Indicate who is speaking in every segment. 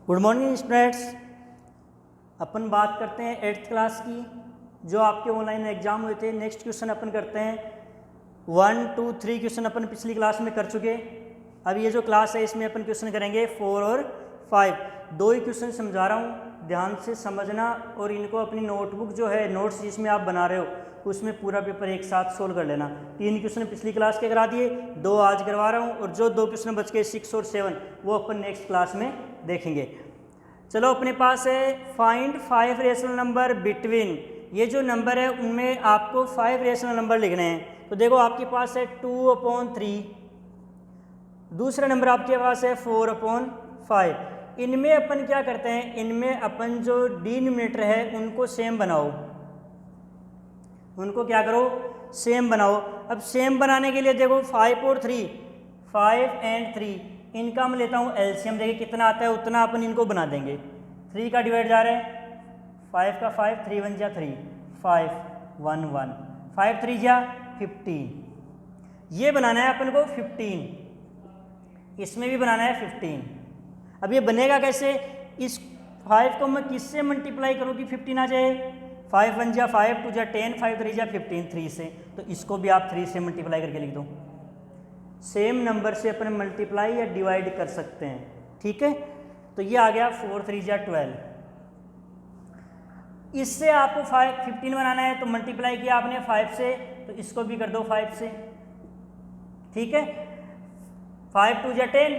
Speaker 1: Good morning students. अपन बात करते हैं 8th क्लास की, जो आपके ऑनलाइन एग्जाम हुए थे। नेक्स्ट क्वेश्चन अपन करते हैं 1, 2, 3 क्वेश्चन अपन पिछली क्लास में कर चुके। अब ये जो क्लास है इसमें अपन क्वेश्चन करेंगे 4 और 5। दो ही क्वेश्चन समझा रहा हूँ, ध्यान से समझना और इनको अपनी नोटबुक जो है नोट्स जिसमें आप बना रहे हो उसमें पूरा पेपर एक साथ सोल्व कर लेना। 3 क्वेश्चन पिछली क्लास के करा दिए, 2 आज करवा रहा हूँ और जो 2 क्वेश्चन बच गए 6 और 7 वो अपन नेक्स्ट क्लास में देखेंगे। चलो, अपने पास है फाइंड 5 रेशनल नंबर बिटवीन। ये जो नंबर है उनमें आपको 5 रेशनल नंबर लिखने हैं। तो देखो आपके पास है 2/3, दूसरा नंबर आपके पास है 4/5। इनमें अपन क्या करते हैं, इनमें अपन जो डिनोमिनेटर है उनको सेम बनाओ, उनको क्या करो, सेम बनाओ। अब सेम बनाने के लिए देखो 5 और 3, 5 और 3 इनका मैं लेता हूँ एलसीएम। देखिए कितना आता है उतना अपन इनको बना देंगे। 3 का डिवाइड जा रहा है 5 का 5, 3 1 जा 3, 5 1 1, 5 3 जा 15। ये बनाना है अपन को 15, इसमें भी बनाना है 15। अब ये बनेगा कैसे, इस 5 को मैं किससे मल्टीप्लाई करूँ कि 15 आ जाए। 5 1 जा 5, 2 जा 10, 5 3 जा 15, 3 से। तो इसको भी आप 3 से मल्टीप्लाई करके लिख दो। सेम नंबर से अपन मल्टीप्लाई या डिवाइड कर सकते हैं, ठीक है। तो ये आ गया 4 3 जा 12। इससे आपको 15 बनाना है तो मल्टीप्लाई किया आपने 5 से, तो इसको भी कर दो 5 से, ठीक है। 5 2 जा 10।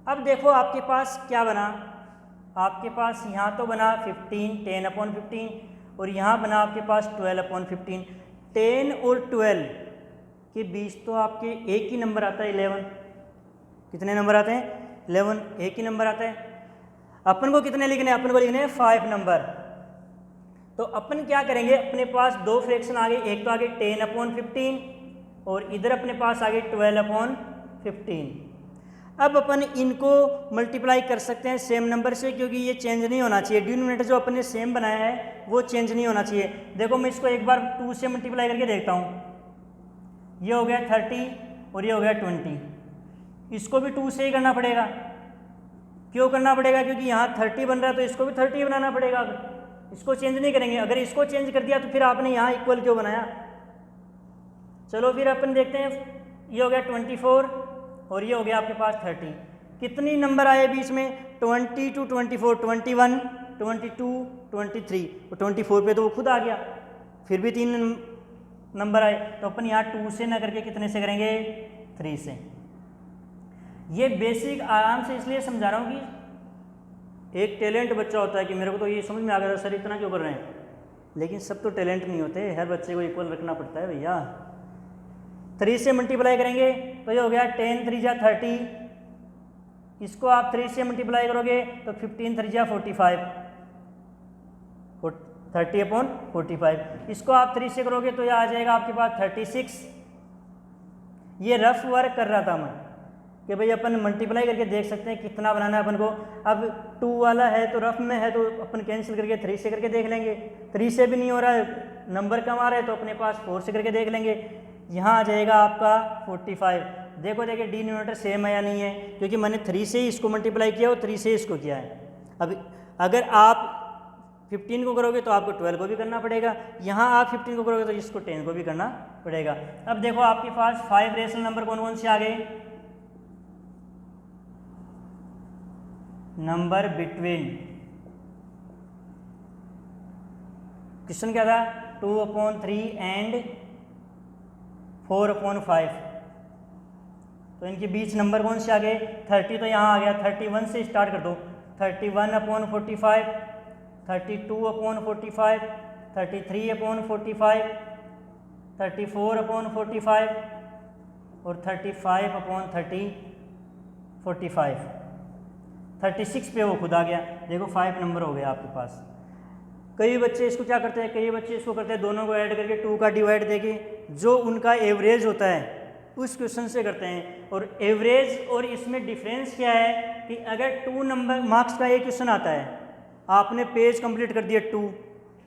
Speaker 1: अब देखो आपके पास क्या बना, आपके पास यहाँ तो बना 15, 10/15 और यहाँ बना आपके पास 12/15। 10 और 12 के बीच तो आपके एक ही नंबर आता है 11। कितने नंबर आते हैं, 11, एक ही नंबर आता है। अपन को कितने लिखने हैं, अपन को लिखने हैं 5 नंबर। तो अपन क्या करेंगे, अपने पास 2 फ्रैक्शन आ गए, एक तो आ गए 10/15 और इधर अपने पास आ गए 12/15। अब अपन इनको मल्टीप्लाई कर सकते हैं सेम नंबर से, क्योंकि ये चेंज नहीं होना चाहिए। डिनोमिनेटर जो अपन ने सेम बनाया है वो चेंज नहीं होना चाहिए। देखो मैं इसको एक बार 2 से मल्टीप्लाई करके देखता हूँ। ये हो गया 30 और ये हो गया 20। इसको भी 2 से ही करना पड़ेगा। क्यों करना पड़ेगा, क्योंकि यहाँ 30 बन रहा है तो इसको भी 30 बनाना पड़ेगा। इसको चेंज नहीं करेंगे। अगर इसको चेंज कर दिया तो फिर आपने यहाँ इक्वल क्यों बनाया। चलो फिर अपन देखते हैं। ये हो गया 24 और ये हो गया आपके पास 30। कितनी नंबर आए बीच में, 20 to 24, 21, 22, 23 और 24 पे तो वो खुद आ गया। फिर भी 3 नंबर आए, तो अपन यहाँ 2 से ना करके कितने से करेंगे, 3 से। ये बेसिक आराम से इसलिए समझा रहा हूँ कि एक टैलेंट बच्चा होता है कि मेरे को तो ये समझ में आ गया था सर इतना क्यों कर रहे हैं, लेकिन सब तो टैलेंट नहीं होते, हर बच्चे को इक्वल रखना पड़ता है भैया। 3 से मल्टीप्लाई करेंगे तो ये हो गया 10 3 जा 30। इसको आप 3 से मल्टीप्लाई करोगे तो 15 3 जा 45, 30/45। इसको आप 3 से करोगे तो ये आ जाएगा आपके पास 36। ये रफ वर्क कर रहा था मैं कि भाई अपन मल्टीप्लाई करके देख सकते हैं कितना बनाना है अपन को। अब 2 वाला है तो रफ में है तो अपन कैंसिल करके 3 से करके देख लेंगे। 3 से भी नहीं हो रहा है, नंबर कम आ रहा है तो अपने पास 4 से करके देख लेंगे। यहाँ आ जाएगा आपका 45। देखो देखिए डिनोमिनेटर सेम है या नहीं है, क्योंकि मैंने 3 से ही इसको मल्टीप्लाई किया और 3 से इसको किया है। अब अगर आप 15 को करोगे तो आपको 12 को भी करना पड़ेगा, यहाँ आप 15 को करोगे तो इसको 10 को भी करना पड़ेगा। अब देखो आपके पास 5 रेशनल नंबर कौन कौन से आ गए, नंबर बिटवीन। क्वेश्चन क्या था, 2/3 एंड 4/5। तो इनके बीच नंबर कौन से आ गए, 30 तो यहाँ आ गया, 31 से स्टार्ट कर दो। 31/45, 32/45, 33/45, 34/45 और 35/45। 36 पे वो खुद आ गया। देखो 5 नंबर हो गया आपके पास। कई बच्चे इसको क्या करते हैं, कई बच्चे इसको करते हैं दोनों को ऐड करके 2 का डिवाइड देके जो उनका एवरेज होता है उस क्वेश्चन से करते हैं। और एवरेज और इसमें डिफरेंस क्या है कि अगर 2 नंबर मार्क्स का एक क्वेश्चन आता है, आपने पेज कंप्लीट कर दिया 2,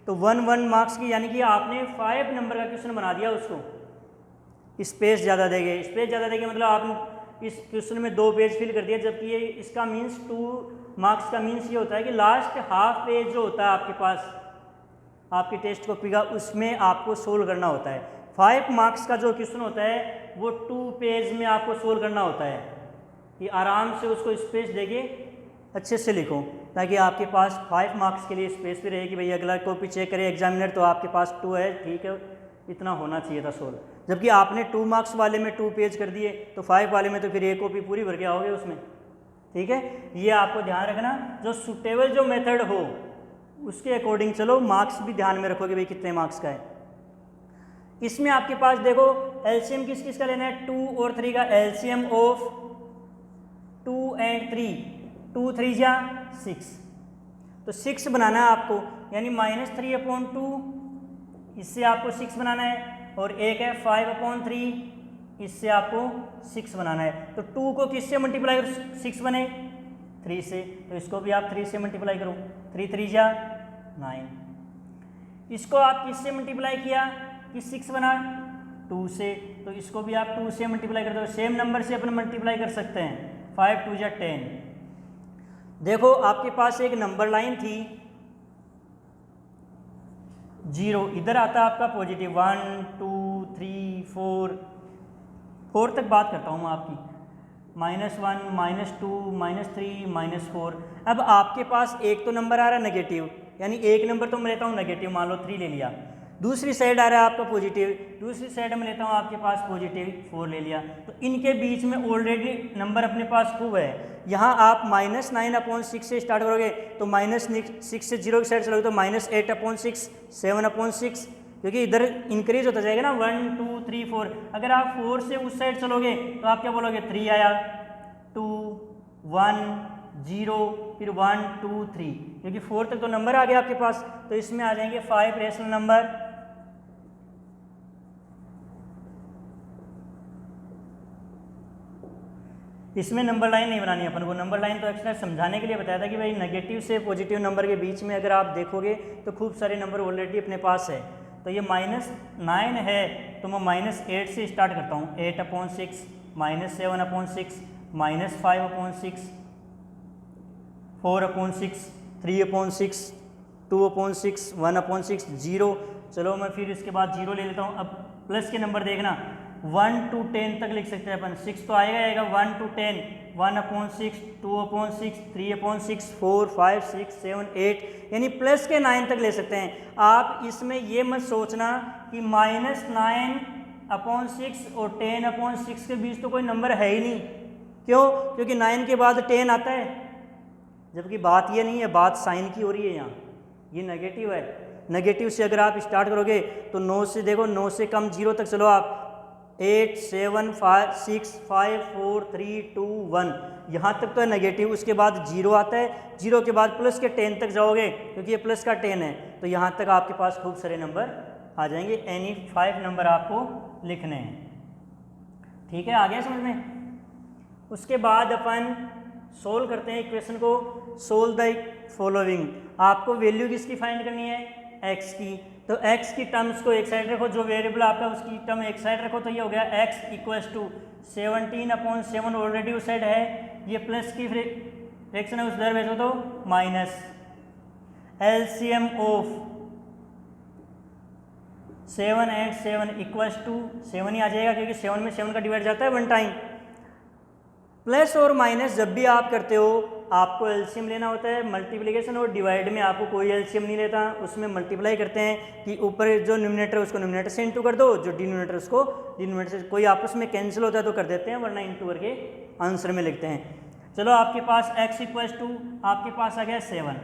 Speaker 1: तो 1 मार्क्स की, यानी कि आपने 5 नंबर का क्वेश्चन बना दिया उसको। स्पेस ज़्यादा देंगे मतलब आपने इस क्वेश्चन में 2 पेज फिल कर दिया, जबकि ये इसका मीन्स 2 मार्क्स का मीन्स ये होता है कि लास्ट हाफ पेज जो होता है आपके पास आपकी टेस्ट कॉपी का, उसमें आपको सोल्व करना होता है। 5 मार्क्स का जो क्वेश्चन होता है वो 2 पेज में आपको सोल्व करना होता है कि आराम से उसको स्पेस देके अच्छे से लिखो, ताकि आपके पास 5 मार्क्स के लिए स्पेस भी रहे कि भाई अगला कॉपी चेक करे एग्जामिनर तो आपके पास 2 है, ठीक है, इतना होना चाहिए था सोल्व। जबकि आपने 2 मार्क्स वाले में 2 पेज कर दिए तो 5 वाले में तो फिर एक कॉपी पूरी भर के आओगे उसमें, ठीक है। ये आपको ध्यान रखना, जो सुटेबल जो मेथड हो उसके अकॉर्डिंग चलो, मार्क्स भी ध्यान में रखो कि भाई कितने मार्क्स का है। इसमें आपके पास देखो एलसीएम किस किस का लेना है, 2 और 3 का एलसीएम ऑफ 2 एंड 3, 2 3 जा 6, तो 6 बनाना है आपको, यानी -3/2, इससे आपको 6 बनाना है, और एक है 5/3, इससे आपको 6 बनाना है। तो 2 को किससे मल्टीप्लाई करो 6 बने 3 से, तो इसको भी आप 3 से मल्टीप्लाई करो, 3 3 जा 9। इसको आप किससे मल्टीप्लाई किया कि 6 बना 2 से, तो इसको भी आप 2 से मल्टीप्लाई कर दो। सेम नंबर से अपन मल्टीप्लाई कर सकते हैं, 5 2 जा 10। देखो आपके पास एक नंबर लाइन थी 0, इधर आता है आपका पॉजिटिव 1 2 3 4 तक बात करता हूँ मैं आपकी, -1 -2 -3 -4। अब आपके पास एक तो नंबर आ रहा है नेगेटिव, यानी एक नंबर तो मैं लेता हूँ नेगेटिव, मान लो 3 ले लिया। दूसरी साइड आ रहा है आपका पॉजिटिव, दूसरी साइड में लेता हूँ आपके पास पॉजिटिव 4 ले लिया। तो इनके बीच में ऑलरेडी नंबर अपने पास खूब है। यहाँ आप -9/6 से स्टार्ट करोगे तो -6 से 0 की साइड चलोगे तो -8/6 7/6, क्योंकि इधर इंक्रीज होता जाएगा ना 1 2 3 4। अगर आप 4 से उस साइड चलोगे तो आप क्या बोलोगे, 3 आया 2 1 0 फिर 1 2 3, क्योंकि 4 तक तो नंबर आ गया आपके पास। तो इसमें आ जाएंगे 5 रेशनल नंबर, इसमें नंबर लाइन नहीं बनानी अपन को। नंबर लाइन तो एक्स्ट्रा समझाने के लिए बताया था कि भाई नेगेटिव से पॉजिटिव नंबर के बीच में अगर आप देखोगे तो खूब सारे नंबर ऑलरेडी अपने पास है। तो ये -9 है तो मैं -8 से स्टार्ट करता हूँ, 8/6 -7/6 -5/6 4/6 3/6 2/6 1/6 0। चलो मैं फिर इसके बाद 0 ले लेता हूँ। अब प्लस के नंबर देखना, 1 to 10 तक लिख सकते हैं अपन, 6 तो आएगा 1 to 10 1/6 2/6 3/6 4 5 6 7 8, यानी प्लस के 9 तक ले सकते हैं आप। इसमें ये मत सोचना कि -9/6 और 10/6 के बीच तो कोई नंबर है ही नहीं। क्यों? क्योंकि 9 के बाद 10 आता है, जबकि बात ये नहीं है, बात साइन की हो रही है। यहाँ ये नेगेटिव है, नेगेटिव से अगर आप स्टार्ट करोगे तो 9 से देखो, 9 से कम 0 तक चलो आप, 8 7 5 6 5 4 3 2 1, यहाँ तक तो है नेगेटिव। उसके बाद 0 आता है, 0 के बाद प्लस के 10 तक जाओगे क्योंकि ये प्लस का 10 है, तो यहाँ तक आपके पास खूब सारे नंबर आ जाएंगे। एनी 5 नंबर आपको लिखने हैं, ठीक है, आ गया समझ में। उसके बाद अपन सोल्व करते हैं इक्वेशन को। सोल्व द फॉलोइंग, आपको वैल्यू किसकी फाइंड करनी है, x की। तो x की टर्म्स को एक साइड रखो, जो वेरिएबल आपका उसकी टर्म एक साइड रखो, तो ये हो गया x = 17/7 ऑलरेडी उस साइड है, ये प्लस की फ्रैक्शन है उस दर भेजो तो माइनस एलसीएम ऑफ 7 and 7 = 7 ही आ जाएगा, क्योंकि 7 में 7 का डिवाइड जाता है 1 टाइम। प्लस और माइनस जब भी आप करते हो आपको एलसीएम लेना होता है। मल्टीप्लिकेशन और डिवाइड में आपको कोई एलसीएम नहीं लेता, उसमें मल्टीप्लाई करते हैं कि ऊपर जो न्यूमरेटर है उसको न्यूमरेटर से इंटू कर दो, जो डिनोमिनेटर उसको डिनोमिनेटर से, कोई आपस में कैंसिल होता है तो कर देते हैं, वरना इंटू करके आंसर में लिखते हैं। चलो आपके पास x = आपके पास आ गया 7,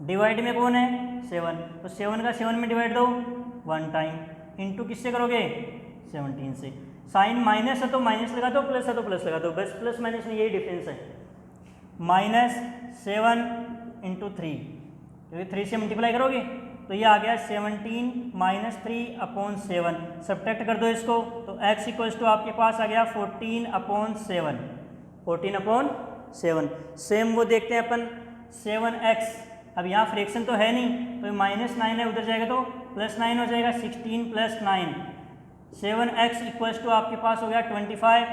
Speaker 1: डिवाइड में कौन है 7, तो 7 का 7 में डिवाइड दो 1 टाइम, इंटू किससे करोगे 17 से। साइन माइनस है तो माइनस लगा दो, प्लस है तो प्लस लगा दो, बस प्लस माइनस में यही डिफरेंस है। -7 × 3, क्योंकि 3 से मल्टीप्लाई करोगे तो ये आ गया 17 -3/7। सब्ट्रैक्ट कर दो इसको तो x = आपके पास आ गया 14/7, 14/7। सेम वो देखते हैं अपन 7x, अब यहाँ फ्रैक्शन तो है नहीं तो -9 है, उधर जाएगा तो +9 हो जाएगा, 16 + 9, 7x = आपके पास हो गया 25,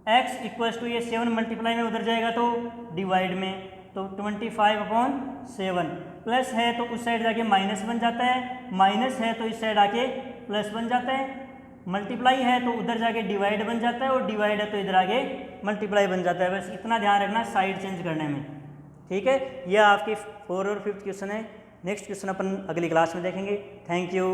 Speaker 1: x इक्वल्स टू ये 7 मल्टीप्लाई में उधर जाएगा तो डिवाइड में, तो 25/7 प्लस है तो उस साइड जाके माइनस बन जाता है, माइनस है तो इस साइड आके प्लस बन जाता है, मल्टीप्लाई है तो उधर जाके डिवाइड बन जाता है और डिवाइड है तो इधर आगे मल्टीप्लाई बन जाता है। बस इतना ध्यान रखना साइड चेंज करने में, ठीक है। यह आपकी 4 और 5th क्वेश्चन है। नेक्स्ट क्वेश्चन अपन अगली क्लास में देखेंगे। Thank you.